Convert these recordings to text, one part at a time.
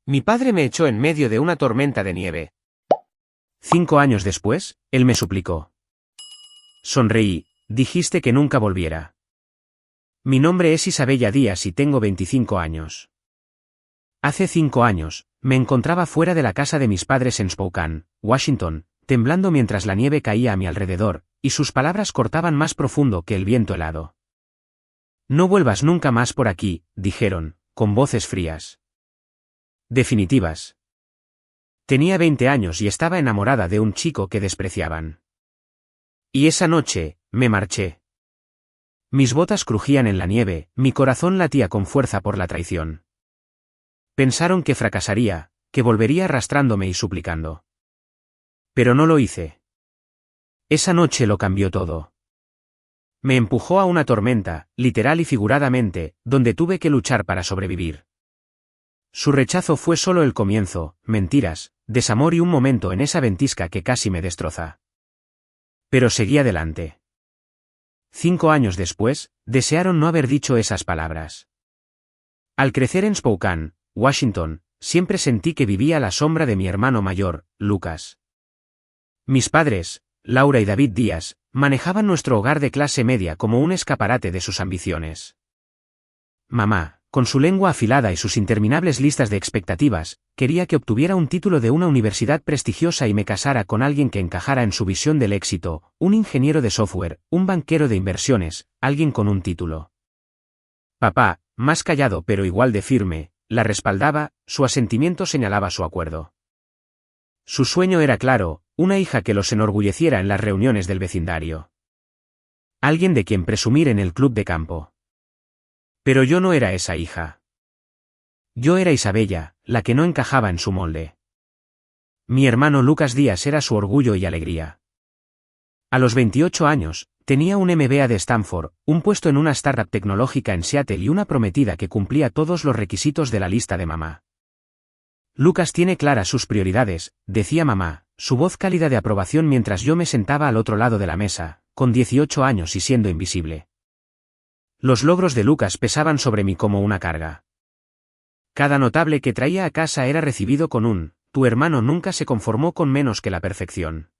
Mi padre me echó en medio de una tormenta de nieve. 5 años después, él me suplicó. Sonreí, dijiste que nunca volviera. Mi nombre es Isabella Díaz y tengo 25 años. Hace 5 años, me encontraba fuera de la casa de mis padres en Spokane, Washington, temblando mientras la nieve caía a mi alrededor, y sus palabras cortaban más profundo que el viento helado. No vuelvas nunca más por aquí, dijeron, con voces frías. Definitivas. Tenía 20 años y estaba enamorada de un chico que despreciaban. Y esa noche, me marché. Mis botas crujían en la nieve, mi corazón latía con fuerza por la traición. Pensaron que fracasaría, que volvería arrastrándome y suplicando. Pero no lo hice. Esa noche lo cambió todo. Me empujó a una tormenta, literal y figuradamente, donde tuve que luchar para sobrevivir. Su rechazo fue solo el comienzo, mentiras, desamor y un momento en esa ventisca que casi me destroza. Pero seguí adelante. 5 años después, desearon no haber dicho esas palabras. Al crecer en Spokane, Washington, siempre sentí que vivía a la sombra de mi hermano mayor, Lucas. Mis padres, Laura y David Díaz, manejaban nuestro hogar de clase media como un escaparate de sus ambiciones. Mamá, con su lengua afilada y sus interminables listas de expectativas, quería que obtuviera un título de una universidad prestigiosa y me casara con alguien que encajara en su visión del éxito, un ingeniero de software, un banquero de inversiones, alguien con un título. Papá, más callado pero igual de firme, la respaldaba, su asentimiento señalaba su acuerdo. Su sueño era claro, una hija que los enorgulleciera en las reuniones del vecindario. Alguien de quien presumir en el club de campo. Pero yo no era esa hija. Yo era Isabella, la que no encajaba en su molde. Mi hermano Lucas Díaz era su orgullo y alegría. A los 28 años, tenía un MBA de Stanford, un puesto en una startup tecnológica en Seattle y una prometida que cumplía todos los requisitos de la lista de mamá. Lucas tiene claras sus prioridades, decía mamá, su voz cálida de aprobación mientras yo me sentaba al otro lado de la mesa, con 18 años y siendo invisible. Los logros de Lucas pesaban sobre mí como una carga. Cada notable que traía a casa era recibido con un, tu hermano nunca se conformó con menos que la perfección.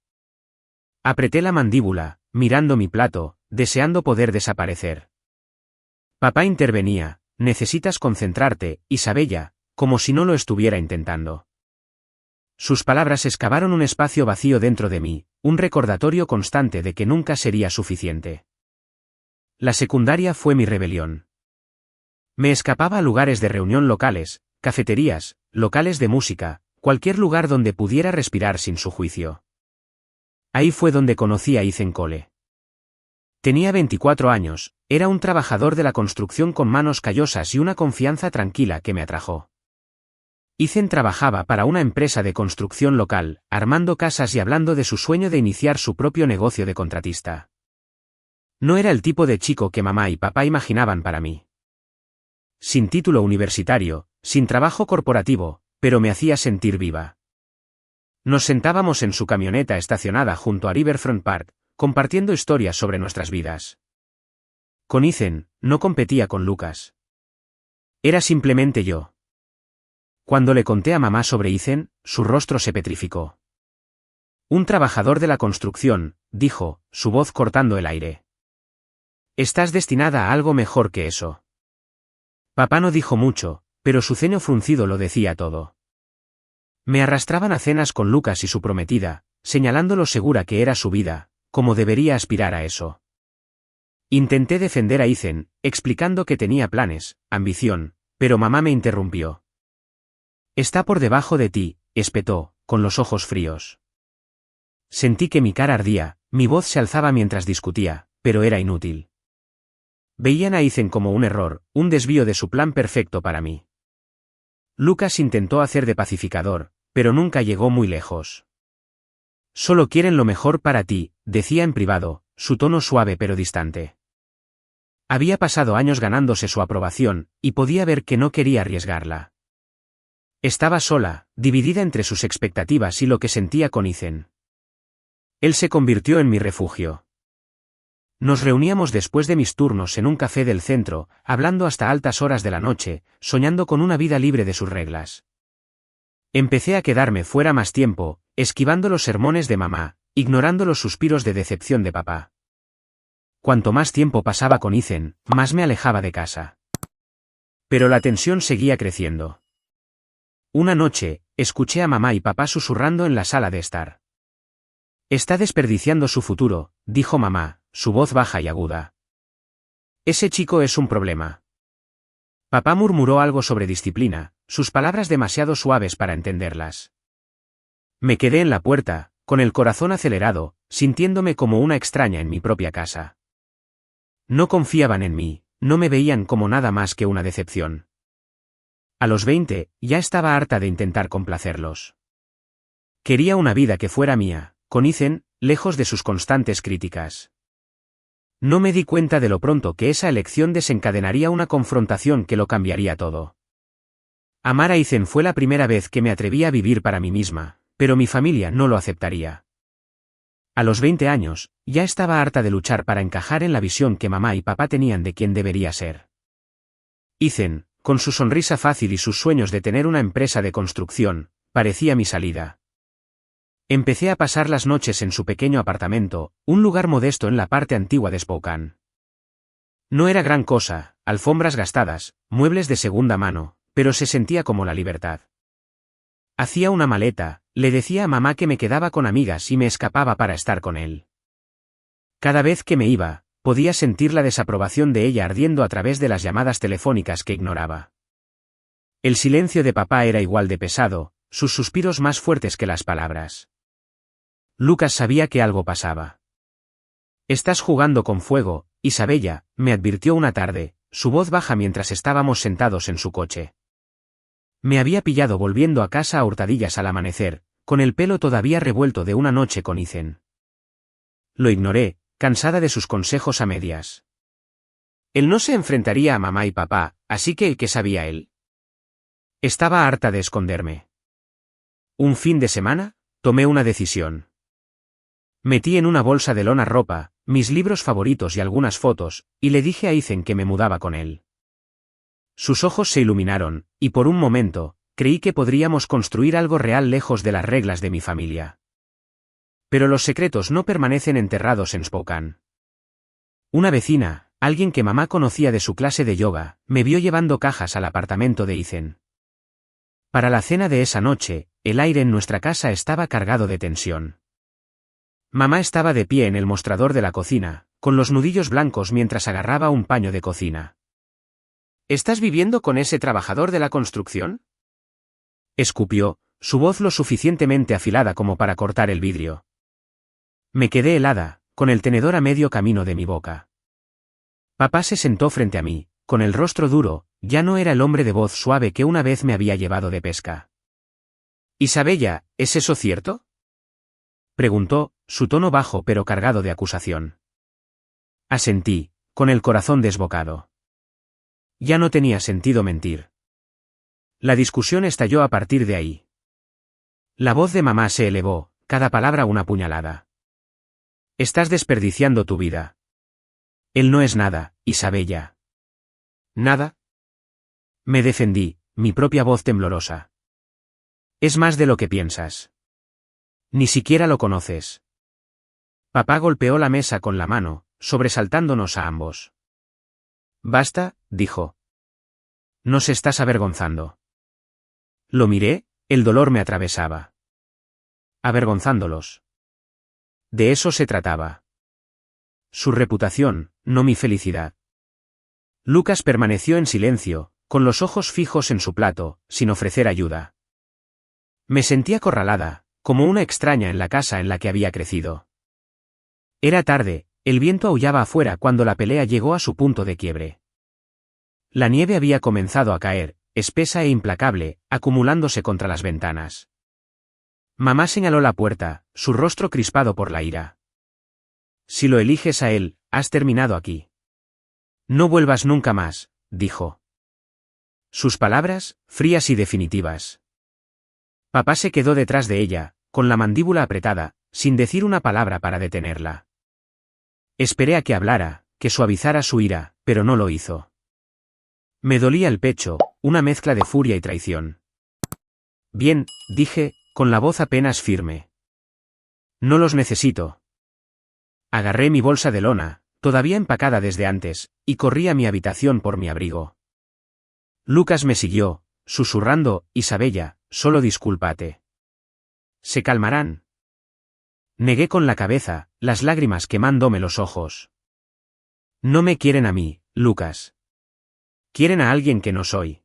Apreté la mandíbula, mirando mi plato, deseando poder desaparecer. Papá intervenía, necesitas concentrarte, Isabella, como si no lo estuviera intentando. Sus palabras excavaron un espacio vacío dentro de mí, un recordatorio constante de que nunca sería suficiente. La secundaria fue mi rebelión. Me escapaba a lugares de reunión locales, cafeterías, locales de música, cualquier lugar donde pudiera respirar sin su juicio. Ahí fue donde conocí a Ethan Cole. Tenía 24 años, era un trabajador de la construcción con manos callosas y una confianza tranquila que me atrajo. Ethan trabajaba para una empresa de construcción local, armando casas y hablando de su sueño de iniciar su propio negocio de contratista. No era el tipo de chico que mamá y papá imaginaban para mí. Sin título universitario, sin trabajo corporativo, pero me hacía sentir viva. Nos sentábamos en su camioneta estacionada junto a Riverfront Park, compartiendo historias sobre nuestras vidas. Con Ethan, no competía con Lucas. Era simplemente yo. Cuando le conté a mamá sobre Ethan, su rostro se petrificó. Un trabajador de la construcción, dijo, su voz cortando el aire. Estás destinada a algo mejor que eso. Papá no dijo mucho, pero su ceño fruncido lo decía todo. Me arrastraban a cenas con Lucas y su prometida, señalando lo segura que era su vida, como debería aspirar a eso. Intenté defender a Ethan, explicando que tenía planes, ambición, pero mamá me interrumpió. Está por debajo de ti, espetó, con los ojos fríos. Sentí que mi cara ardía, mi voz se alzaba mientras discutía, pero era inútil. Veían a Ethan como un error, un desvío de su plan perfecto para mí. Lucas intentó hacer de pacificador, pero nunca llegó muy lejos. Solo quieren lo mejor para ti, decía en privado, su tono suave pero distante. Había pasado años ganándose su aprobación, y podía ver que no quería arriesgarla. Estaba sola, dividida entre sus expectativas y lo que sentía con Ethan. Él se convirtió en mi refugio. Nos reuníamos después de mis turnos en un café del centro, hablando hasta altas horas de la noche, soñando con una vida libre de sus reglas. Empecé a quedarme fuera más tiempo, esquivando los sermones de mamá, ignorando los suspiros de decepción de papá. Cuanto más tiempo pasaba con Ethan, más me alejaba de casa. Pero la tensión seguía creciendo. Una noche, escuché a mamá y papá susurrando en la sala de estar. Está desperdiciando su futuro, dijo mamá, su voz baja y aguda. Ese chico es un problema. Papá murmuró algo sobre disciplina, sus palabras demasiado suaves para entenderlas. Me quedé en la puerta, con el corazón acelerado, sintiéndome como una extraña en mi propia casa. No confiaban en mí, no me veían como nada más que una decepción. A los 20, ya estaba harta de intentar complacerlos. Quería una vida que fuera mía, con Ethan, lejos de sus constantes críticas. No me di cuenta de lo pronto que esa elección desencadenaría una confrontación que lo cambiaría todo. Amar a Ethan fue la primera vez que me atreví a vivir para mí misma, pero mi familia no lo aceptaría. A los 20 años, ya estaba harta de luchar para encajar en la visión que mamá y papá tenían de quién debería ser. Ethan, con su sonrisa fácil y sus sueños de tener una empresa de construcción, parecía mi salida. Empecé a pasar las noches en su pequeño apartamento, un lugar modesto en la parte antigua de Spokane. No era gran cosa, alfombras gastadas, muebles de segunda mano, pero se sentía como la libertad. Hacía una maleta, le decía a mamá que me quedaba con amigas y me escapaba para estar con él. Cada vez que me iba, podía sentir la desaprobación de ella ardiendo a través de las llamadas telefónicas que ignoraba. El silencio de papá era igual de pesado, sus suspiros más fuertes que las palabras. Lucas sabía que algo pasaba. Estás jugando con fuego, Isabella, me advirtió una tarde, su voz baja mientras estábamos sentados en su coche. Me había pillado volviendo a casa a hurtadillas al amanecer, con el pelo todavía revuelto de una noche con Ethan. Lo ignoré, cansada de sus consejos a medias. Él no se enfrentaría a mamá y papá, así que ¿qué sabía él? Estaba harta de esconderme. Un fin de semana, tomé una decisión. Metí en una bolsa de lona ropa, mis libros favoritos y algunas fotos, y le dije a Ethan que me mudaba con él. Sus ojos se iluminaron, y por un momento, creí que podríamos construir algo real lejos de las reglas de mi familia. Pero los secretos no permanecen enterrados en Spokane. Una vecina, alguien que mamá conocía de su clase de yoga, me vio llevando cajas al apartamento de Ethan. Para la cena de esa noche, el aire en nuestra casa estaba cargado de tensión. Mamá estaba de pie en el mostrador de la cocina, con los nudillos blancos mientras agarraba un paño de cocina. ¿Estás viviendo con ese trabajador de la construcción? Escupió, su voz lo suficientemente afilada como para cortar el vidrio. Me quedé helada, con el tenedor a medio camino de mi boca. Papá se sentó frente a mí, con el rostro duro, ya no era el hombre de voz suave que una vez me había llevado de pesca. Isabella, ¿es eso cierto? Preguntó, su tono bajo pero cargado de acusación. Asentí, con el corazón desbocado. Ya no tenía sentido mentir. La discusión estalló a partir de ahí. La voz de mamá se elevó, cada palabra una puñalada. Estás desperdiciando tu vida. Él no es nada, Isabella. ¿Nada? Me defendí, mi propia voz temblorosa. Es más de lo que piensas. Ni siquiera lo conoces. Papá golpeó la mesa con la mano, sobresaltándonos a ambos. Basta, dijo. Nos estás avergonzando. Lo miré, el dolor me atravesaba. Avergonzándolos. De eso se trataba. Su reputación, no mi felicidad. Lucas permaneció en silencio, con los ojos fijos en su plato, sin ofrecer ayuda. Me sentí acorralada, como una extraña en la casa en la que había crecido. Era tarde, el viento aullaba afuera cuando la pelea llegó a su punto de quiebre. La nieve había comenzado a caer, espesa e implacable, acumulándose contra las ventanas. Mamá señaló la puerta, su rostro crispado por la ira. Si lo eliges a él, has terminado aquí. No vuelvas nunca más, dijo. Sus palabras, frías y definitivas. Papá se quedó detrás de ella, con la mandíbula apretada, sin decir una palabra para detenerla. Esperé a que hablara, que suavizara su ira, pero no lo hizo. Me dolía el pecho, una mezcla de furia y traición. Bien, dije, con la voz apenas firme. No los necesito. Agarré mi bolsa de lona, todavía empacada desde antes, y corrí a mi habitación por mi abrigo. Lucas me siguió, susurrando, Isabella, solo discúlpate. Se calmarán. Negué con la cabeza, las lágrimas quemándome los ojos. No me quieren a mí, Lucas. Quieren a alguien que no soy.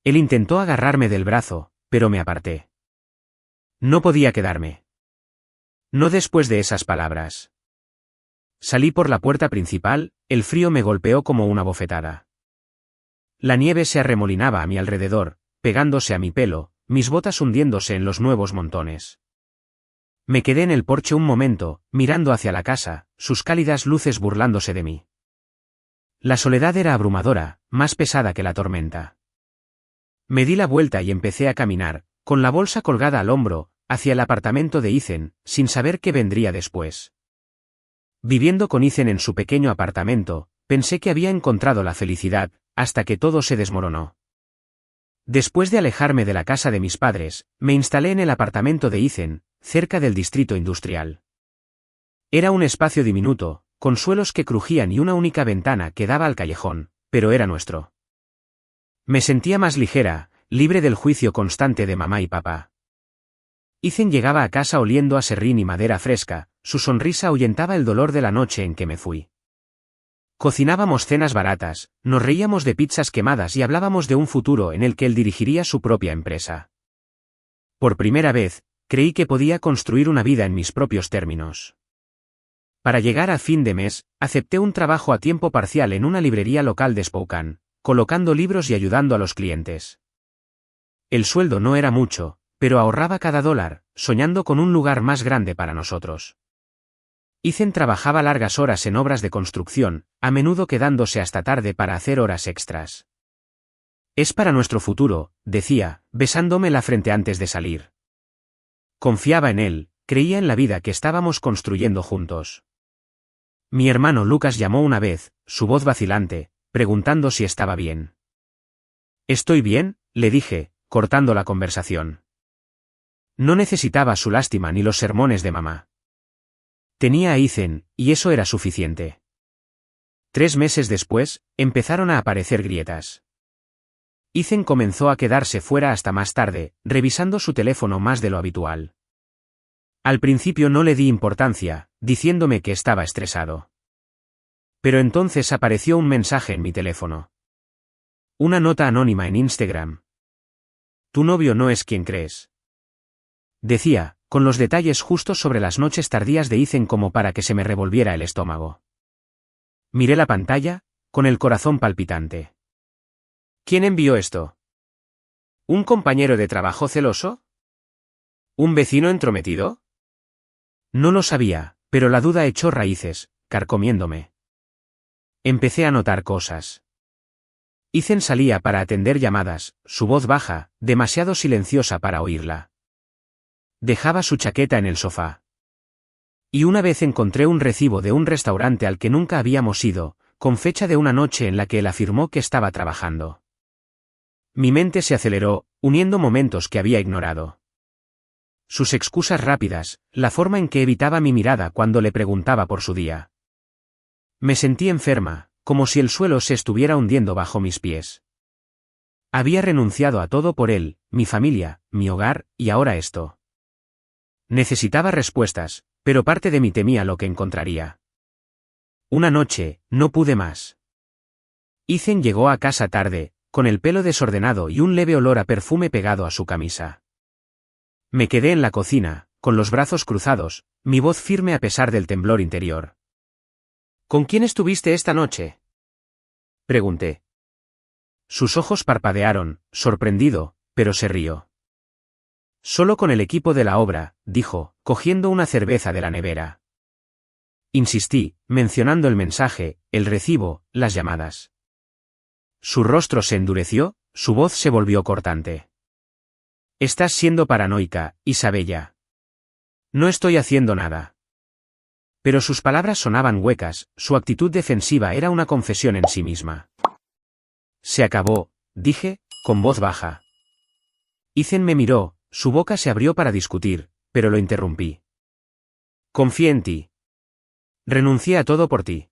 Él intentó agarrarme del brazo, pero me aparté. No podía quedarme. No después de esas palabras. Salí por la puerta principal, el frío me golpeó como una bofetada. La nieve se arremolinaba a mi alrededor, pegándose a mi pelo, mis botas hundiéndose en los nuevos montones. Me quedé en el porche un momento, mirando hacia la casa, sus cálidas luces burlándose de mí. La soledad era abrumadora, más pesada que la tormenta. Me di la vuelta y empecé a caminar, con la bolsa colgada al hombro, hacia el apartamento de Ethan, sin saber qué vendría después. Viviendo con Ethan en su pequeño apartamento, pensé que había encontrado la felicidad, hasta que todo se desmoronó. Después de alejarme de la casa de mis padres, me instalé en el apartamento de Ethan, cerca del distrito industrial. Era un espacio diminuto, con suelos que crujían y una única ventana que daba al callejón, pero era nuestro. Me sentía más ligera, libre del juicio constante de mamá y papá. Ethan llegaba a casa oliendo a serrín y madera fresca, su sonrisa ahuyentaba el dolor de la noche en que me fui. Cocinábamos cenas baratas, nos reíamos de pizzas quemadas y hablábamos de un futuro en el que él dirigiría su propia empresa. Por primera vez, creí que podía construir una vida en mis propios términos. Para llegar a fin de mes, acepté un trabajo a tiempo parcial en una librería local de Spokane, colocando libros y ayudando a los clientes. El sueldo no era mucho, pero ahorraba cada dólar, soñando con un lugar más grande para nosotros. Ethan trabajaba largas horas en obras de construcción, a menudo quedándose hasta tarde para hacer horas extras. Es para nuestro futuro, decía, besándome la frente antes de salir. Confiaba en él, creía en la vida que estábamos construyendo juntos. Mi hermano Lucas llamó una vez, su voz vacilante, preguntando si estaba bien. «Estoy bien», le dije, cortando la conversación. No necesitaba su lástima ni los sermones de mamá. Tenía a Ethan, y eso era suficiente. 3 meses después, empezaron a aparecer grietas. Ethan comenzó a quedarse fuera hasta más tarde, revisando su teléfono más de lo habitual. Al principio no le di importancia, diciéndome que estaba estresado. Pero entonces apareció un mensaje en mi teléfono. Una nota anónima en Instagram. «Tu novio no es quien crees». Decía, con los detalles justos sobre las noches tardías de Ethan como para que se me revolviera el estómago. Miré la pantalla, con el corazón palpitante. ¿Quién envió esto? ¿Un compañero de trabajo celoso? ¿Un vecino entrometido? No lo sabía, pero la duda echó raíces, carcomiéndome. Empecé a notar cosas. Ethan salía para atender llamadas, su voz baja, demasiado silenciosa para oírla. Dejaba su chaqueta en el sofá. Y una vez encontré un recibo de un restaurante al que nunca habíamos ido, con fecha de una noche en la que él afirmó que estaba trabajando. Mi mente se aceleró, uniendo momentos que había ignorado. Sus excusas rápidas, la forma en que evitaba mi mirada cuando le preguntaba por su día. Me sentí enferma, como si el suelo se estuviera hundiendo bajo mis pies. Había renunciado a todo por él, mi familia, mi hogar, y ahora esto. Necesitaba respuestas, pero parte de mí temía lo que encontraría. Una noche, no pude más. Ethan llegó a casa tarde, con el pelo desordenado y un leve olor a perfume pegado a su camisa. Me quedé en la cocina, con los brazos cruzados, mi voz firme a pesar del temblor interior. ¿Con quién estuviste esta noche?, pregunté. Sus ojos parpadearon, sorprendido, pero se rió. Solo con el equipo de la obra, dijo, cogiendo una cerveza de la nevera. Insistí, mencionando el mensaje, el recibo, las llamadas. Su rostro se endureció, su voz se volvió cortante. Estás siendo paranoica, Isabella. No estoy haciendo nada. Pero sus palabras sonaban huecas, su actitud defensiva era una confesión en sí misma. Se acabó, dije, con voz baja. Ethan me miró, su boca se abrió para discutir, pero lo interrumpí. Confié en ti. Renuncié a todo por ti.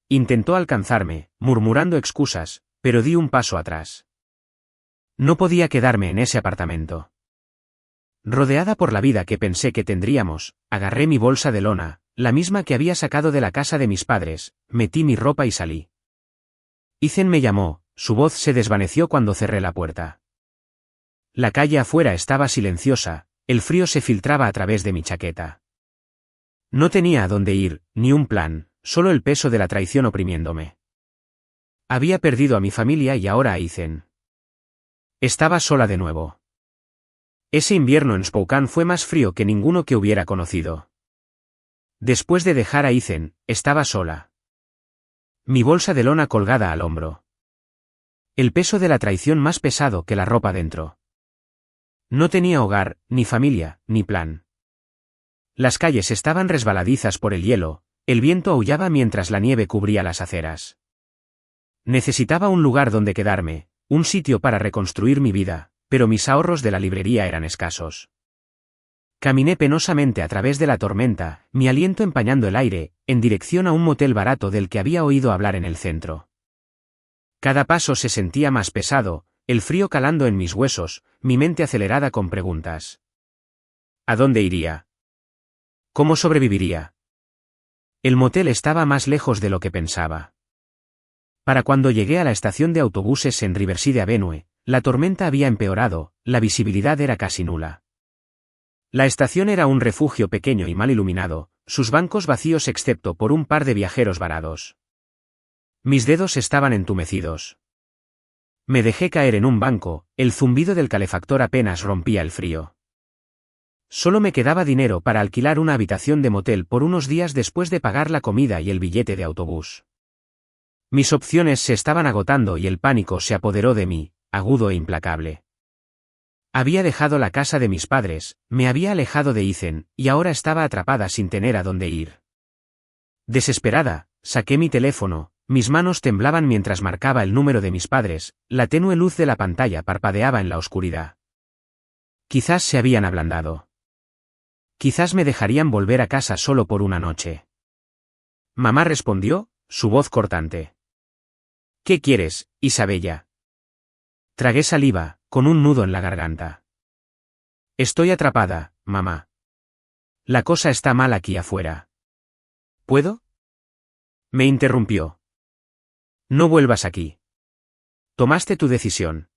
Intentó alcanzarme, murmurando excusas, pero di un paso atrás. No podía quedarme en ese apartamento. Rodeada por la vida que pensé que tendríamos, agarré mi bolsa de lona, la misma que había sacado de la casa de mis padres, metí mi ropa y salí. Ethan me llamó, su voz se desvaneció cuando cerré la puerta. La calle afuera estaba silenciosa, el frío se filtraba a través de mi chaqueta. No tenía a dónde ir, ni un plan, solo el peso de la traición oprimiéndome. Había perdido a mi familia y ahora a Ethan. Estaba sola de nuevo. Ese invierno en Spokane fue más frío que ninguno que hubiera conocido. Después de dejar a Ethan, estaba sola. Mi bolsa de lona colgada al hombro. El peso de la traición más pesado que la ropa dentro. No tenía hogar, ni familia, ni plan. Las calles estaban resbaladizas por el hielo, el viento aullaba mientras la nieve cubría las aceras. Necesitaba un lugar donde quedarme, un sitio para reconstruir mi vida, pero mis ahorros de la librería eran escasos. Caminé penosamente a través de la tormenta, mi aliento empañando el aire, en dirección a un motel barato del que había oído hablar en el centro. Cada paso se sentía más pesado, el frío calando en mis huesos, mi mente acelerada con preguntas. ¿A dónde iría? ¿Cómo sobreviviría? El motel estaba más lejos de lo que pensaba. Para cuando llegué a la estación de autobuses en Riverside Avenue, la tormenta había empeorado, la visibilidad era casi nula. La estación era un refugio pequeño y mal iluminado, sus bancos vacíos excepto por un par de viajeros varados. Mis dedos estaban entumecidos. Me dejé caer en un banco, el zumbido del calefactor apenas rompía el frío. Solo me quedaba dinero para alquilar una habitación de motel por unos días después de pagar la comida y el billete de autobús. Mis opciones se estaban agotando y el pánico se apoderó de mí, agudo e implacable. Había dejado la casa de mis padres, me había alejado de Ethan, y ahora estaba atrapada sin tener a dónde ir. Desesperada, saqué mi teléfono, mis manos temblaban mientras marcaba el número de mis padres, la tenue luz de la pantalla parpadeaba en la oscuridad. Quizás se habían ablandado. Quizás me dejarían volver a casa solo por una noche. Mamá respondió, su voz cortante. ¿Qué quieres, Isabella? Tragué saliva, con un nudo en la garganta. Estoy atrapada, mamá. La cosa está mal aquí afuera. ¿Puedo? Me interrumpió. No vuelvas aquí. Tomaste tu decisión.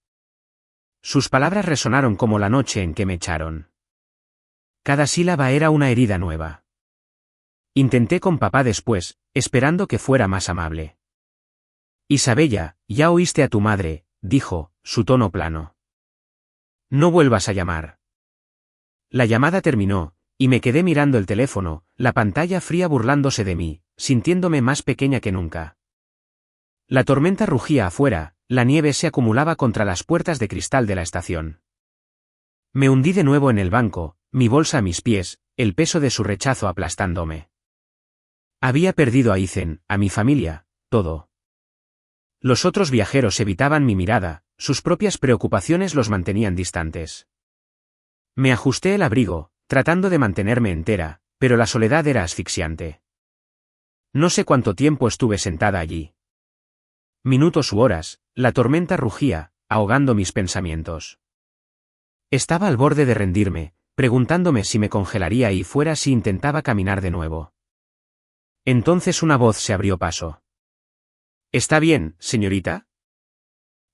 Sus palabras resonaron como la noche en que me echaron. Cada sílaba era una herida nueva. Intenté con papá después, esperando que fuera más amable. Isabella, ya oíste a tu madre, dijo, su tono plano. No vuelvas a llamar. La llamada terminó, y me quedé mirando el teléfono, la pantalla fría burlándose de mí, sintiéndome más pequeña que nunca. La tormenta rugía afuera, la nieve se acumulaba contra las puertas de cristal de la estación. Me hundí de nuevo en el banco, mi bolsa a mis pies, el peso de su rechazo aplastándome. Había perdido a Ethan, a mi familia, todo. Los otros viajeros evitaban mi mirada, sus propias preocupaciones los mantenían distantes. Me ajusté el abrigo, tratando de mantenerme entera, pero la soledad era asfixiante. No sé cuánto tiempo estuve sentada allí. Minutos u horas, la tormenta rugía, ahogando mis pensamientos. Estaba al borde de rendirme, preguntándome si me congelaría y fuera si intentaba caminar de nuevo. Entonces una voz se abrió paso. ¿Está bien, señorita?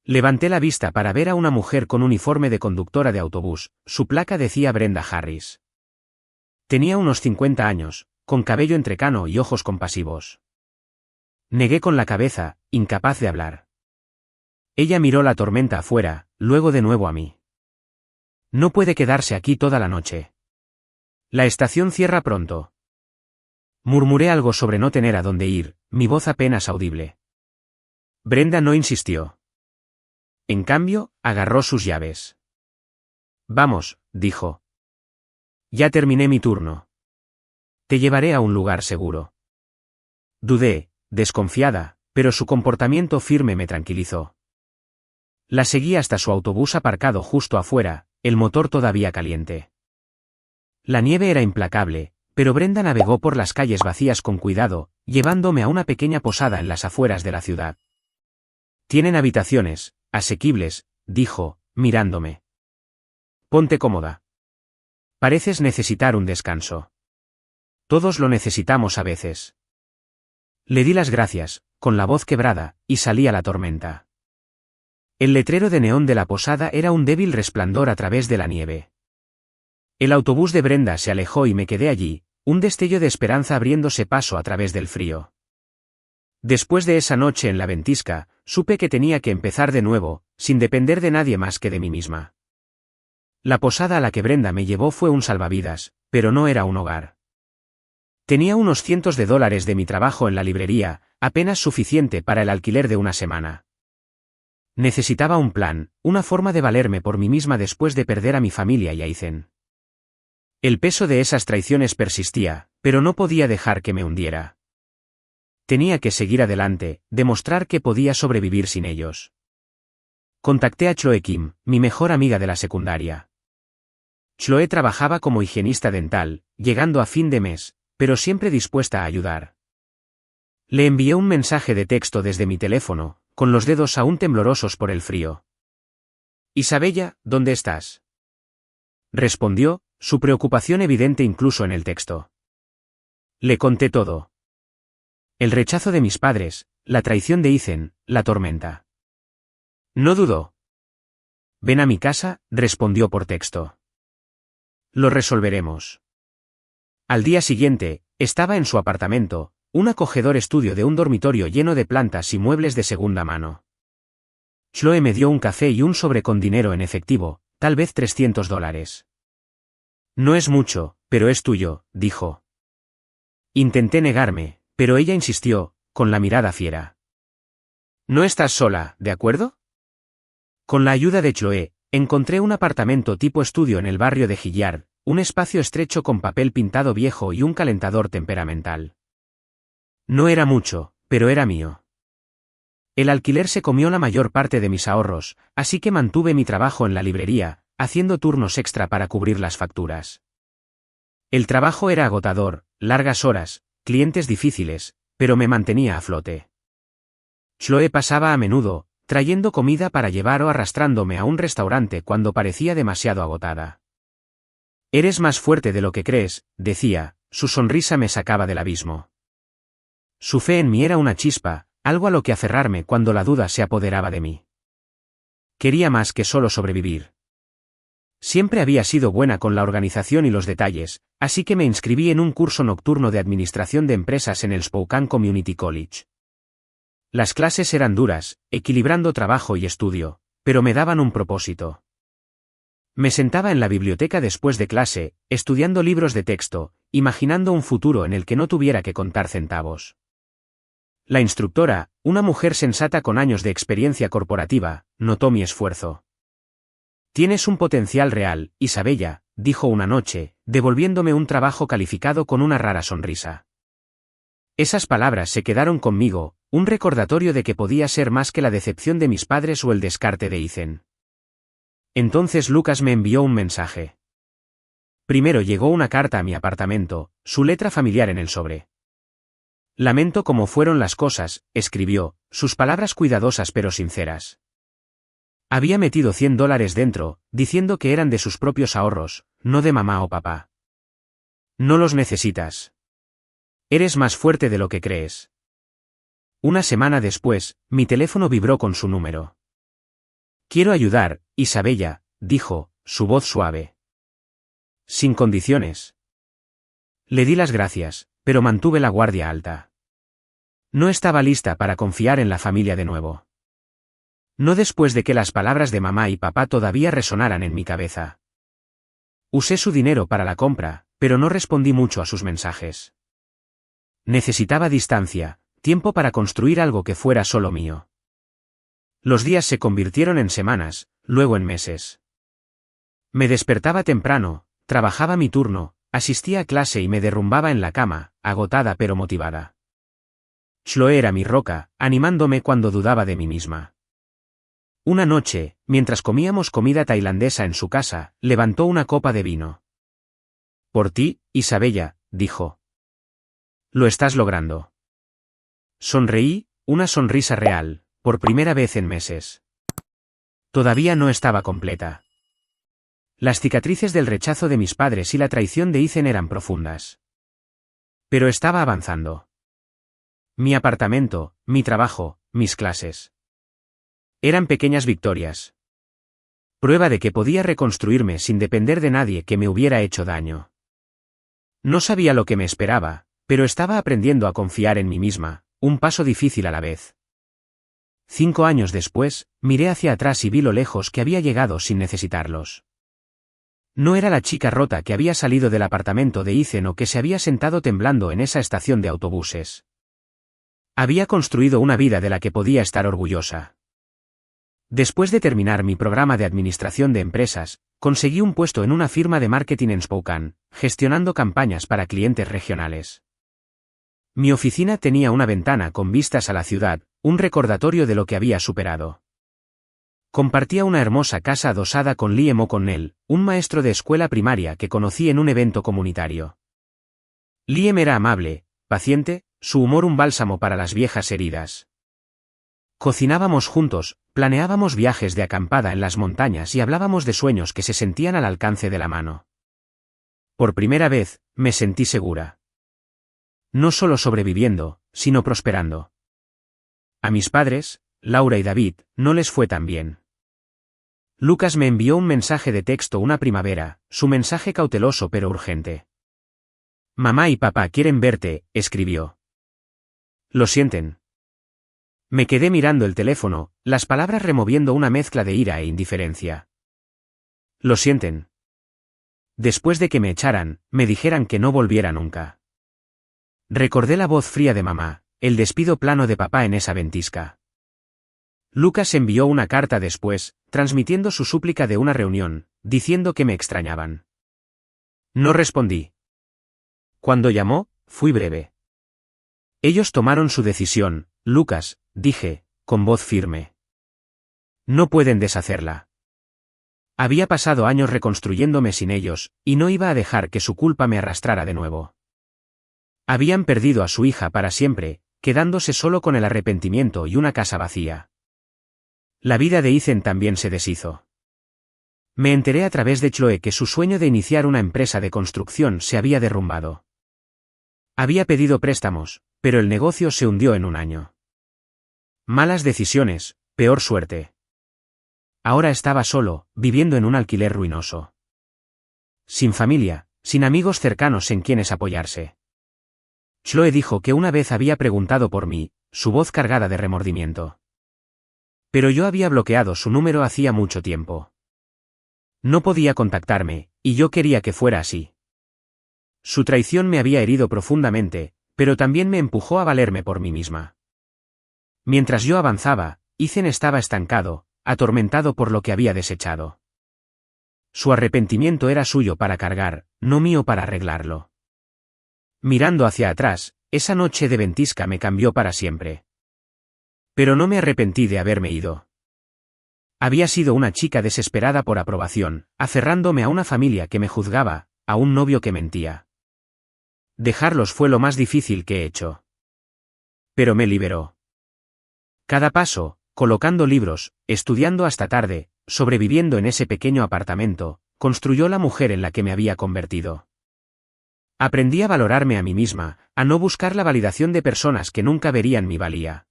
Levanté la vista para ver a una mujer con uniforme de conductora de autobús, su placa decía Brenda Harris. Tenía unos 50 años, con cabello entrecano y ojos compasivos. Negué con la cabeza, incapaz de hablar. Ella miró la tormenta afuera, luego de nuevo a mí. No puede quedarse aquí toda la noche. La estación cierra pronto. Murmuré algo sobre no tener a dónde ir, mi voz apenas audible. Brenda no insistió. En cambio, agarró sus llaves. Vamos, dijo. Ya terminé mi turno. Te llevaré a un lugar seguro. Dudé, desconfiada, pero su comportamiento firme me tranquilizó. La seguí hasta su autobús aparcado justo afuera, el motor todavía caliente. La nieve era implacable, pero Brenda navegó por las calles vacías con cuidado, llevándome a una pequeña posada en las afueras de la ciudad. Tienen habitaciones, asequibles, dijo, mirándome. Ponte cómoda. Pareces necesitar un descanso. Todos lo necesitamos a veces. Le di las gracias, con la voz quebrada, y salí a la tormenta. El letrero de neón de la posada era un débil resplandor a través de la nieve. El autobús de Brenda se alejó y me quedé allí, un destello de esperanza abriéndose paso a través del frío. Después de esa noche en la ventisca, supe que tenía que empezar de nuevo, sin depender de nadie más que de mí misma. La posada a la que Brenda me llevó fue un salvavidas, pero no era un hogar. Tenía unos cientos de dólares de mi trabajo en la librería, apenas suficiente para el alquiler de una semana. Necesitaba un plan, una forma de valerme por mí misma después de perder a mi familia y a Ethan. El peso de esas traiciones persistía, pero no podía dejar que me hundiera. Tenía que seguir adelante, demostrar que podía sobrevivir sin ellos. Contacté a Chloe Kim, mi mejor amiga de la secundaria. Chloe trabajaba como higienista dental, llegando a fin de mes, pero siempre dispuesta a ayudar. Le envié un mensaje de texto desde mi teléfono, con los dedos aún temblorosos por el frío. Isabella, ¿dónde estás? Respondió, su preocupación evidente incluso en el texto. Le conté todo. El rechazo de mis padres, la traición de Ethan, la tormenta. No dudó. Ven a mi casa, respondió por texto. Lo resolveremos. Al día siguiente, estaba en su apartamento, un acogedor estudio de un dormitorio lleno de plantas y muebles de segunda mano. Chloe me dio un café y un sobre con dinero en efectivo, tal vez $300. No es mucho, pero es tuyo, dijo. Intenté negarme, pero ella insistió, con la mirada fiera. No estás sola, ¿de acuerdo? Con la ayuda de Chloe, encontré un apartamento tipo estudio en el barrio de Hilliard, un espacio estrecho con papel pintado viejo y un calentador temperamental. No era mucho, pero era mío. El alquiler se comió la mayor parte de mis ahorros, así que mantuve mi trabajo en la librería, haciendo turnos extra para cubrir las facturas. El trabajo era agotador, largas horas, clientes difíciles, pero me mantenía a flote. Chloe pasaba a menudo, trayendo comida para llevar o arrastrándome a un restaurante cuando parecía demasiado agotada. Eres más fuerte de lo que crees, decía, su sonrisa me sacaba del abismo. Su fe en mí era una chispa, algo a lo que aferrarme cuando la duda se apoderaba de mí. Quería más que solo sobrevivir. Siempre había sido buena con la organización y los detalles, así que me inscribí en un curso nocturno de administración de empresas en el Spokane Community College. Las clases eran duras, equilibrando trabajo y estudio, pero me daban un propósito. Me sentaba en la biblioteca después de clase, estudiando libros de texto, imaginando un futuro en el que no tuviera que contar centavos. La instructora, una mujer sensata con años de experiencia corporativa, notó mi esfuerzo. Tienes un potencial real, Isabella, dijo una noche, devolviéndome un trabajo calificado con una rara sonrisa. Esas palabras se quedaron conmigo, un recordatorio de que podía ser más que la decepción de mis padres o el descarte de Ethan. Entonces Lucas me envió un mensaje. Primero llegó una carta a mi apartamento, su letra familiar en el sobre. Lamento cómo fueron las cosas, escribió, sus palabras cuidadosas pero sinceras. Había metido $100 dentro, diciendo que eran de sus propios ahorros, no de mamá o papá. No los necesitas. Eres más fuerte de lo que crees. Una semana después, mi teléfono vibró con su número. Quiero ayudar, Isabella, dijo, su voz suave. Sin condiciones. Le di las gracias, pero mantuve la guardia alta. No estaba lista para confiar en la familia de nuevo. No después de que las palabras de mamá y papá todavía resonaran en mi cabeza. Usé su dinero para la compra, pero no respondí mucho a sus mensajes. Necesitaba distancia, tiempo para construir algo que fuera solo mío. Los días se convirtieron en semanas, luego en meses. Me despertaba temprano, trabajaba mi turno, asistía a clase y me derrumbaba en la cama, agotada pero motivada. Chloe era mi roca, animándome cuando dudaba de mí misma. Una noche, mientras comíamos comida tailandesa en su casa, levantó una copa de vino. Por ti, Isabella, dijo. Lo estás logrando. Sonreí, una sonrisa real, por primera vez en meses. Todavía no estaba completa. Las cicatrices del rechazo de mis padres y la traición de Ethan eran profundas. Pero estaba avanzando. Mi apartamento, mi trabajo, mis clases. Eran pequeñas victorias. Prueba de que podía reconstruirme sin depender de nadie que me hubiera hecho daño. No sabía lo que me esperaba, pero estaba aprendiendo a confiar en mí misma, un paso difícil a la vez. 5 años después, miré hacia atrás y vi lo lejos que había llegado sin necesitarlos. No era la chica rota que había salido del apartamento de Ethan o que se había sentado temblando en esa estación de autobuses. Había construido una vida de la que podía estar orgullosa. Después de terminar mi programa de administración de empresas, conseguí un puesto en una firma de marketing en Spokane, gestionando campañas para clientes regionales. Mi oficina tenía una ventana con vistas a la ciudad, un recordatorio de lo que había superado. Compartía una hermosa casa adosada con Liam O'Connell, un maestro de escuela primaria que conocí en un evento comunitario. Liam era amable, paciente, su humor un bálsamo para las viejas heridas. Cocinábamos juntos, planeábamos viajes de acampada en las montañas y hablábamos de sueños que se sentían al alcance de la mano. Por primera vez, me sentí segura. No solo sobreviviendo, sino prosperando. A mis padres, Laura y David, no les fue tan bien. Lucas me envió un mensaje de texto una primavera, su mensaje cauteloso pero urgente. Mamá y papá quieren verte, escribió. Lo sienten. Me quedé mirando el teléfono, las palabras removiendo una mezcla de ira e indiferencia. Lo sienten. Después de que me echaran, me dijeran que no volviera nunca. Recordé la voz fría de mamá, el despido plano de papá en esa ventisca. Lucas envió una carta después, transmitiendo su súplica de una reunión, diciendo que me extrañaban. No respondí. Cuando llamó, fui breve. Ellos tomaron su decisión, Lucas, dije, con voz firme. No pueden deshacerla. Había pasado años reconstruyéndome sin ellos, y no iba a dejar que su culpa me arrastrara de nuevo. Habían perdido a su hija para siempre, quedándose solo con el arrepentimiento y una casa vacía. La vida de Ethan también se deshizo. Me enteré a través de Chloe que su sueño de iniciar una empresa de construcción se había derrumbado. Había pedido préstamos, pero el negocio se hundió en un año. Malas decisiones, peor suerte. Ahora estaba solo, viviendo en un alquiler ruinoso. Sin familia, sin amigos cercanos en quienes apoyarse. Chloe dijo que una vez había preguntado por mí, su voz cargada de remordimiento. Pero yo había bloqueado su número hacía mucho tiempo. No podía contactarme, y yo quería que fuera así. Su traición me había herido profundamente, pero también me empujó a valerme por mí misma. Mientras yo avanzaba, Ethan estaba estancado, atormentado por lo que había desechado. Su arrepentimiento era suyo para cargar, no mío para arreglarlo. Mirando hacia atrás, esa noche de ventisca me cambió para siempre. Pero no me arrepentí de haberme ido. Había sido una chica desesperada por aprobación, aferrándome a una familia que me juzgaba, a un novio que mentía. Dejarlos fue lo más difícil que he hecho. Pero me liberó. Cada paso, colocando libros, estudiando hasta tarde, sobreviviendo en ese pequeño apartamento, construyó la mujer en la que me había convertido. Aprendí a valorarme a mí misma, a no buscar la validación de personas que nunca verían mi valía.